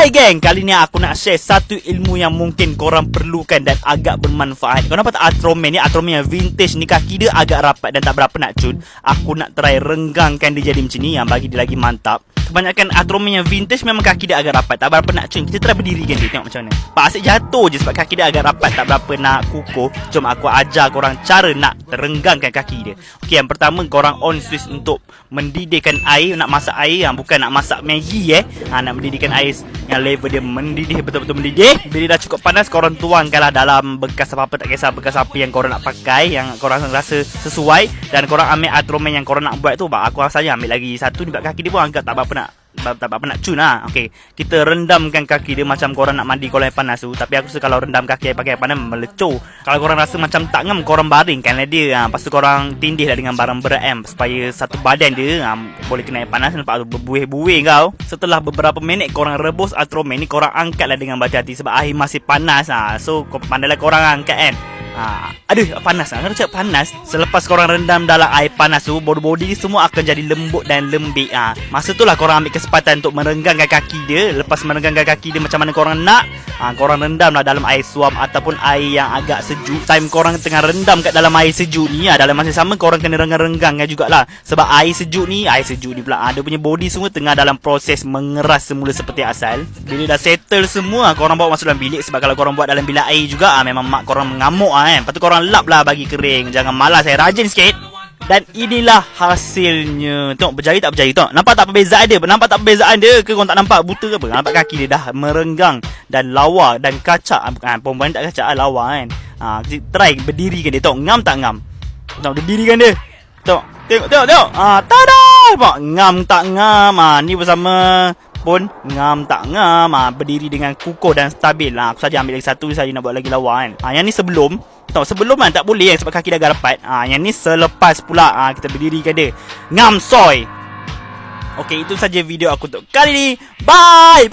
Hai geng, kali ni aku nak share satu ilmu yang mungkin korang perlukan dan agak bermanfaat. Korang nampak tak Atroman ni? Atroman yang vintage ni, kaki dia agak rapat dan tak berapa nak cun. Aku nak try renggangkan dia jadi macam ni, yang bagi dia lagi mantap. Kebanyakan Atroman yang vintage memang kaki dia agak rapat, tak berapa nak cun. Kita try berdirikan dia, tengok macam mana. Pak asyik jatuh je sebab kaki dia agak rapat, tak berapa nak kukuh. Jom aku ajar korang cara nak renggangkan kaki dia. Okey, yang pertama korang on switch untuk mendidihkan air. Nak masak air, bukan nak masak Maggi nak mendidihkan air yang level dia mendidih, betul-betul mendidih. Bila dah cukup panas, korang tuangkanlah dalam bekas apa-apa, tak kisah bekas apa yang korang nak pakai, yang korang rasa sesuai. Dan korang ambil Atroman yang korang nak buat tu. Aku saja ambil lagi satu ni, kaki dia pun agak tak berapa nak cun lah. Okey, kita rendamkan kaki dia macam korang nak mandi kolam air panas tu. Tapi aku rasa kalau rendam kaki pakai air panas melecur. Kalau korang rasa macam tak ngam, korang baringkanlah dia. Lepas tu korang tindihlah dengan barang berat supaya satu badan dia boleh kena air panas. Lepas tu berbuih-buih kau. Setelah beberapa minit korang rebus Atroman ni, korang angkatlah dengan berhati-hati sebab air masih panas. So pandailah korang angkat kan. Aduh, panas. Kalau cakap panas, selepas korang rendam dalam air panas tu, body semua akan jadi lembut dan lembik. Masa tu lah korang ambil kesempatan untuk merenggangkan kaki dia. Lepas merenggangkan kaki dia macam mana korang nak, korang rendam lah dalam air suam ataupun air yang agak sejuk. Time korang tengah rendam kat dalam air sejuk ni, dalam masa sama korang kena renggang-renggangkan jugalah. Sebab air sejuk ni pula, dia punya body semua tengah dalam proses mengeras semula seperti asal. Bila dah settle semua, korang bawa masuk dalam bilik. Sebab kalau korang buat dalam bilik air juga, memang mak korang mengamuk Lepas tu korang lap lah bagi kering. Jangan malas, rajin sikit. Dan inilah hasilnya. Tengok berjaya tak berjaya. Tengok, nampak tak perbezaan dia? Nampak tak perbezaan dia? Ke korang tak nampak buta ke apa? Nampak kaki dia dah merenggang dan lawa dan kacak. Perempuan tak kacak lah, lawa kan. Kita try berdirikan dia. Tengok, ngam tak ngam? Tengok, berdirikan dia. Tengok. Tada! Nampak? Ngam tak ngam? Ni bersama pun ngam tak ngam. Berdiri dengan kukuh dan stabil. Aku saja ambil lagi satu saja nak buat lagi lawa kan. Yang ni sebelum. Sebelum tak boleh sebab kaki dah agak rapat. Yang ni selepas pula kita berdirikan dia. Ngam soy. Okey, itu saja video aku untuk kali ni. Bye.